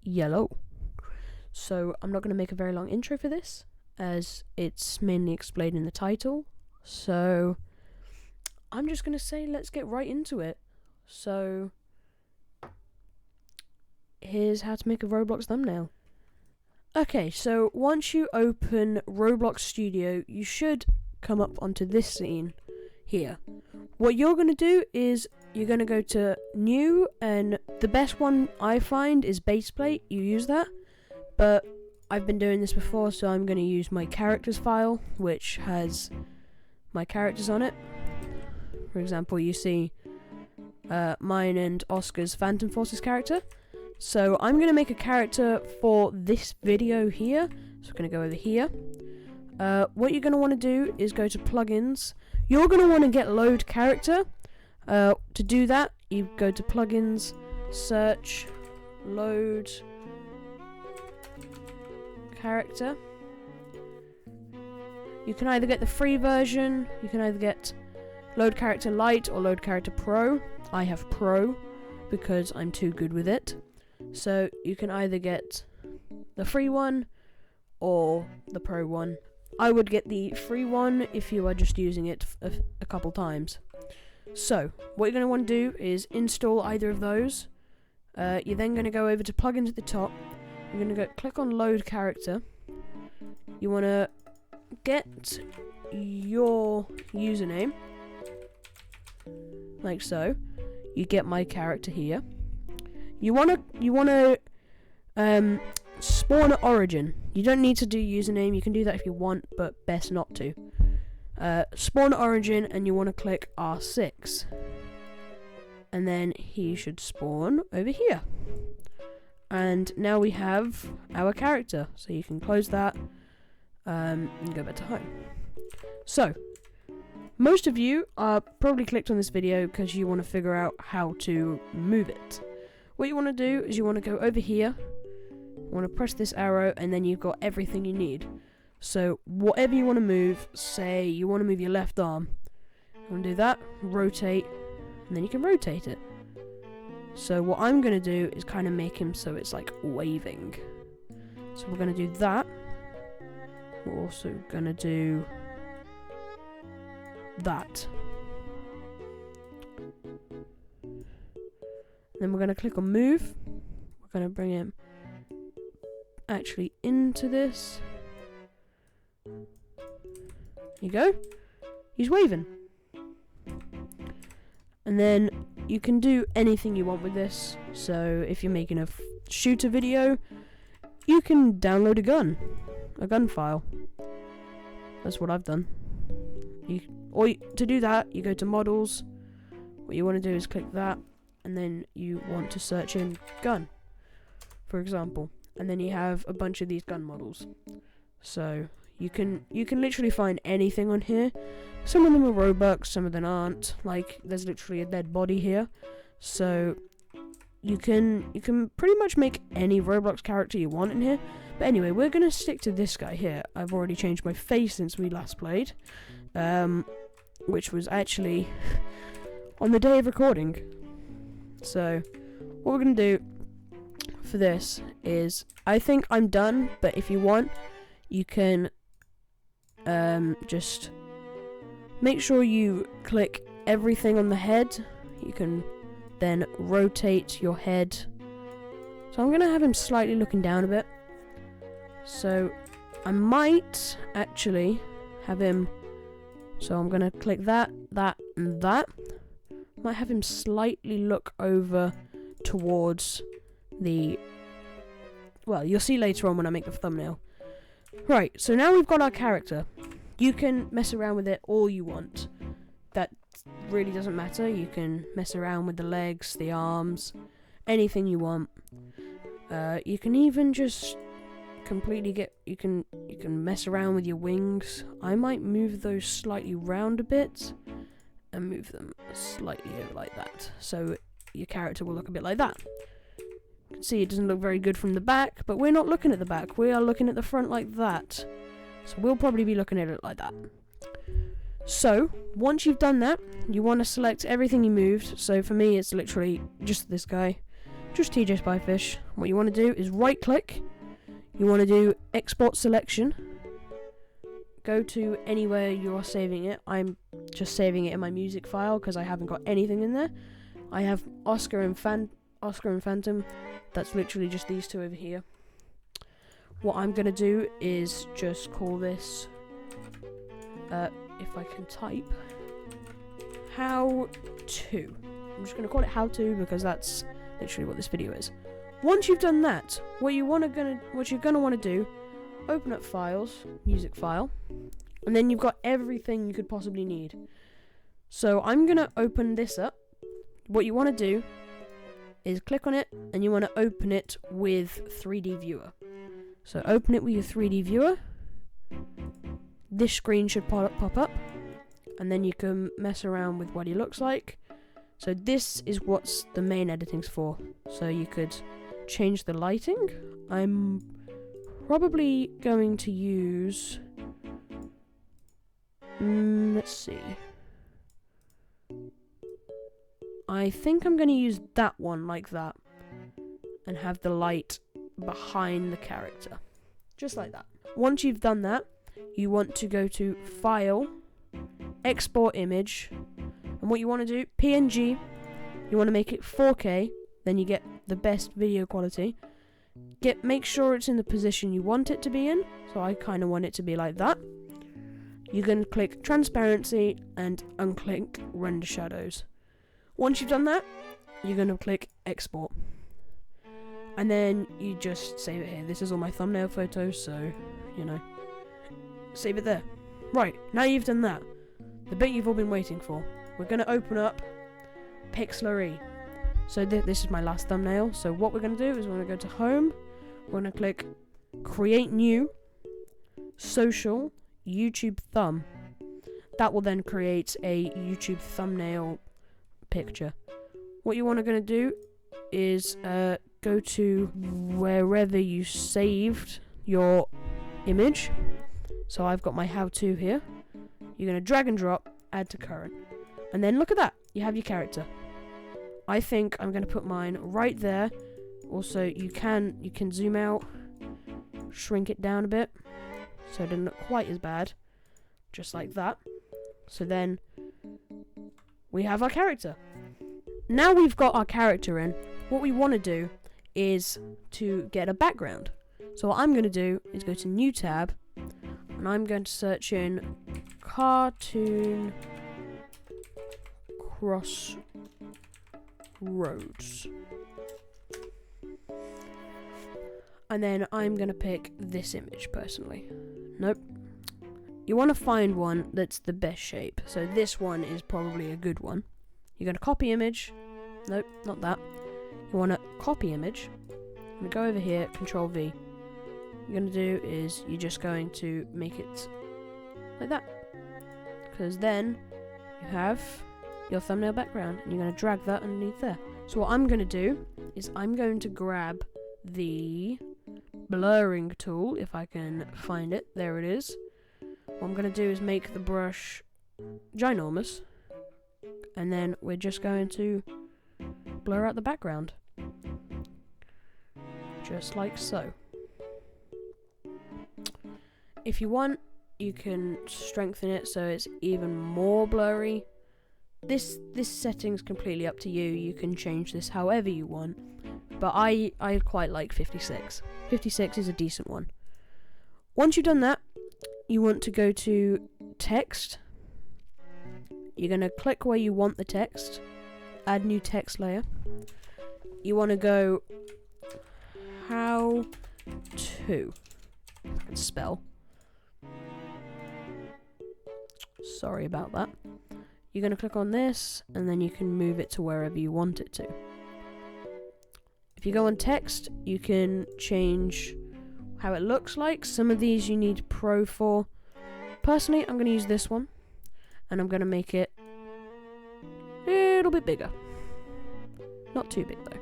yellow. So I'm not going to make a very long intro for this, as it's mainly explained in the title. So I'm just going to say let's get right into it. So here's how to make a Roblox thumbnail. Okay, so once you open Roblox Studio, you should come up onto this scene here. What you're going to do is you're going to go to new, and the best one I find is baseplate. You use that, but I've been doing this before, so I'm going to use my characters file, which has my characters on it. For example, you see mine and Oscar's Phantom Forces character. So I'm going to make a character for this video here. So I'm going to go over here. What you're going to want to do is go to plugins. You're going to want to get load character. To do that, you go to plugins, search, load character. You can either get the free version, you can either get load character light or load character pro. I have pro because I'm too good with it. So you can either get the free one or the pro one. I would get the free one if you are just using it a couple times. So what you're going to want to do is install either of those. You're then going to go over to plugins at the top. You're going to click on load character. You want to get your username like so. You get my character here. You want to spawn at origin. You don't need to do username. You can do that if you want, but best not to. Spawn at origin, and you want to click R6, and then he should spawn over here. And now we have our character. So you can close that and go back to home. So most of you are probably clicked on this video because you want to figure out how to move it. What you want to do is you want to go over here, you want to press this arrow, and then you've got everything you need. So whatever you want to move, say you want to move your left arm, you want to do that, rotate, and then you can rotate it. So what I'm going to do is kind of make him so it's like waving. So we're going to do that. We're also going to do that. Then we're going to click on move. We're going to bring him actually into this. There you go. He's waving. And then you can do anything you want with this. So if you're making a shooter video, you can download a gun file. That's what I've done. To do that, you go to models. What you want to do is click that, and then you want to search in gun, for example, and then you have a bunch of these gun models. So you can literally find anything on here. Some of them are Robux, some of them aren't. Like there's literally a dead body here. So you can pretty much make any Roblox character you want in here. But anyway, we're gonna stick to this guy here. I've already changed my face since we last played, which was actually on the day of recording. So what we're gonna do for this is, I think I'm done, but if you want, you can just make sure you click everything on the head. You can then rotate your head. So I'm gonna have him slightly looking down a bit. So I might actually have him, so I'm gonna click that, and that. Might have him slightly look over towards the, well, you'll see later on when I make the thumbnail. Right, so now we've got our character. You can mess around with it all you want. That really doesn't matter. You can mess around with the legs, the arms, anything you want. You can even just completely you can mess around with your wings. I might move those slightly round a bit and move them slightly over like that, so your character will look a bit like that. You can see it doesn't look very good from the back, but we're not looking at the back, we are looking at the front like that. So we'll probably be looking at it like that. So once you've done that, you want to select everything you moved. So for me, it's literally just this guy. just TJ Spyfish. What you want to do is right click, you want to do export selection, go to anywhere you are saving it. I'm just saving it in my music file because I haven't got anything in there. I have Oscar and Phantom, that's literally just these two over here. What I'm going to do is just call this, if I can type, how to. I'm just going to call it how to because that's literally what this video is. Once you've done that, what you're gonna want to do, open up files, music file, and then you've got everything you could possibly need. So I'm gonna open this up. What you want to do is click on it, and you want to open it with 3D viewer. So open it with your 3D viewer. This screen should pop up, and then you can mess around with what he looks like. So this is what's the main editing's for. So you could change the lighting. I'm probably going to use, let's see. I think I'm going to use that one like that and have the light behind the character. Just like that. Once you've done that, you want to go to File, Export Image, and what you want to do, PNG, you want to make it 4K, then you get the best video quality. Make sure it's in the position you want it to be in, so I kind of want it to be like that. You can click Transparency and unclick Render Shadows. Once you've done that, you're going to click Export. And then you just save it here. This is all my thumbnail photos, so, you know, save it there. Right, now you've done that, the bit you've all been waiting for. We're going to open up PixlrE. So this is my last thumbnail. So what we're going to do is we're going to go to Home. We're going to click Create New, Social, YouTube Thumb. That will then create a YouTube thumbnail picture. What you want to do is go to wherever you saved your image. So I've got my how-to here. You're going to drag and drop, add to current. And then look at that, you have your character. I think I'm going to put mine right there. Also, you can zoom out, shrink it down a bit, so it doesn't look quite as bad. Just like that. So then, we have our character. Now we've got our character in, what we want to do is to get a background. So what I'm going to do is go to New tab, and I'm going to search in Cartoon Crossroads. And then I'm going to pick this image personally. Nope. You want to find one that's the best shape. So this one is probably a good one. You're going to copy image. Nope, not that. You want to copy image. I'm going to go over here, Control V. What you're going to do is you're just going to make it like that. Because then you have your thumbnail background, and you're going to drag that underneath there. So what I'm going to do is I'm going to grab the blurring tool, if I can find it. There it is. What I'm going to do is make the brush ginormous, and then we're just going to blur out the background. Just like so. If you want, you can strengthen it so it's even more blurry. This setting's completely up to you. You can change this however you want. But I quite like 56. 56 is a decent one. Once you've done that, you want to go to text. You're going to click where you want the text. Add new text layer. You want to go how to. I can spell. Sorry about that. You're going to click on this, and then you can move it to wherever you want it to. If you go on text, you can change how it looks like. Some of these you need Pro for. Personally, I'm going to use this one, and I'm going to make it a little bit bigger. Not too big, though.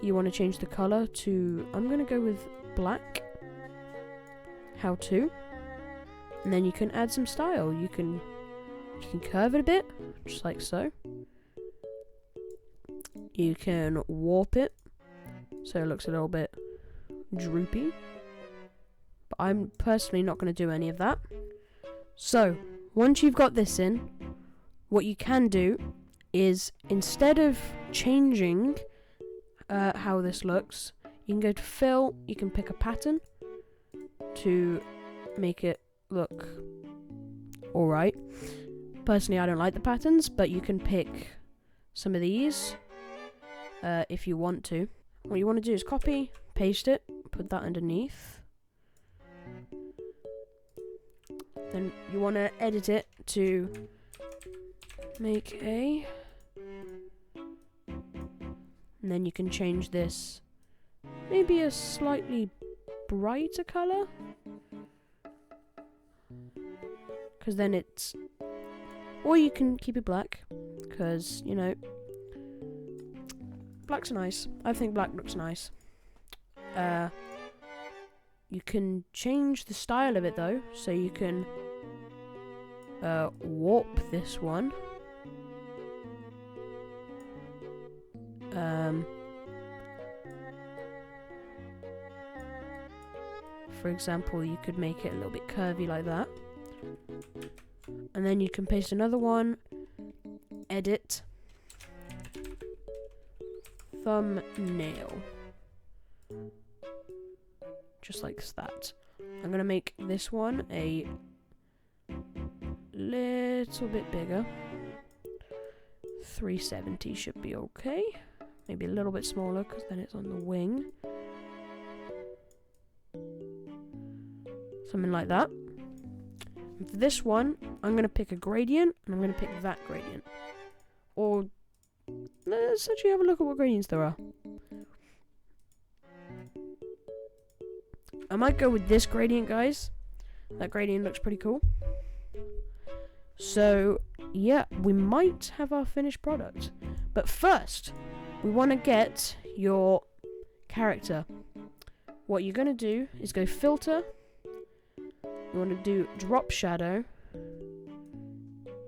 You want to change the color to, I'm going to go with black. How to. And then you can add some style. You can curve it a bit, just like so. you can warp it so it looks a little bit droopy. But I'm personally not going to do any of that. So, once you've got this in, what you can do is, instead of changing how this looks, you can go to fill, you can pick a pattern to make it look alright. Personally, I don't like the patterns, but you can pick some of these if you want to. What you want to do is copy, paste it, put that underneath. Then you want to edit it to make a... And then you can change this maybe a slightly brighter colour. Because then it's... Or you can keep it black. Because, you know, black's nice. I think black looks nice. You can change the style of it though. So you can warp this one. For example, you could make it a little bit curvy like that. And then you can paste another one. Edit. Thumbnail. Just like that. I'm going to make this one a little bit bigger. 370 should be okay. Maybe a little bit smaller because then it's on the wing. Something like that. And for this one, I'm going to pick a gradient, and I'm going to pick that gradient. Or, let's actually have a look at what gradients there are. I might go with this gradient, guys. That gradient looks pretty cool. So, yeah, we might have our finished product. But first, we want to get your character. What you're going to do is go filter. You want to do drop shadow.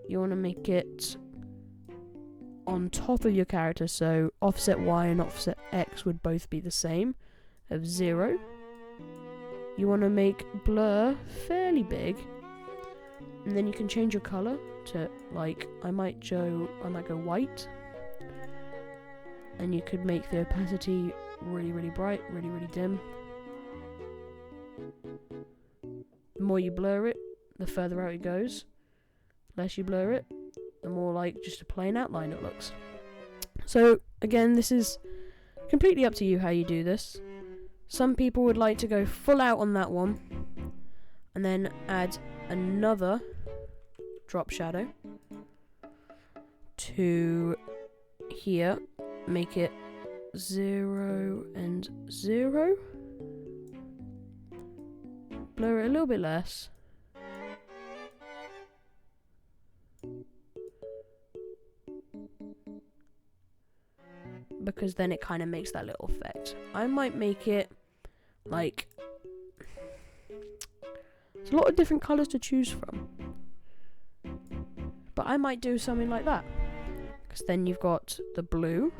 You want to make it on top of your character, so offset Y and offset X would both be the same, of 0. You want to make blur fairly big, and then you can change your color to, like, I might go white, and you could make the opacity really, really bright, really, really dim. The more you blur it, the further out it goes. Less you blur it, the more like just a plain outline it looks. So again, this is completely up to you how you do this. Some people would like to go full out on that one and then add another drop shadow to here, make it 0 and 0. Blur it a little bit less. Because then it kind of makes that little effect. I might make it like... There's a lot of different colours to choose from. But I might do something like that. Because then you've got the blue.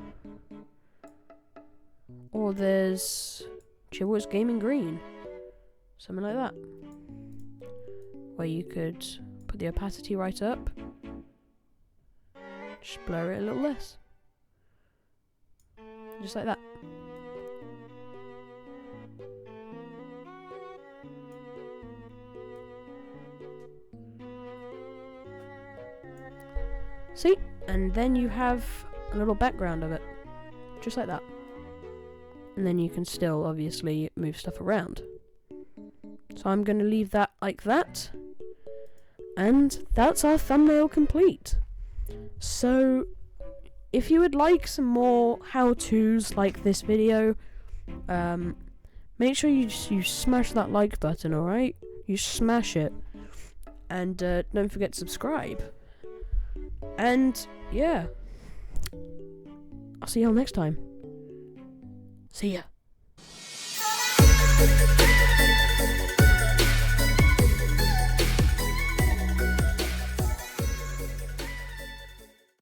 Or there's Chibblewits Gaming Green. Something like that. Where you could put the opacity right up. Just blur it a little less. Just like that. See? And then you have a little background of it. Just like that. And then you can still, obviously, move stuff around. So I'm going to leave that like that. And that's our thumbnail complete. So, if you would like some more how-tos like this video, make sure you smash that like button, alright? You smash it. And don't forget to subscribe. And, yeah. I'll see y'all next time. See ya.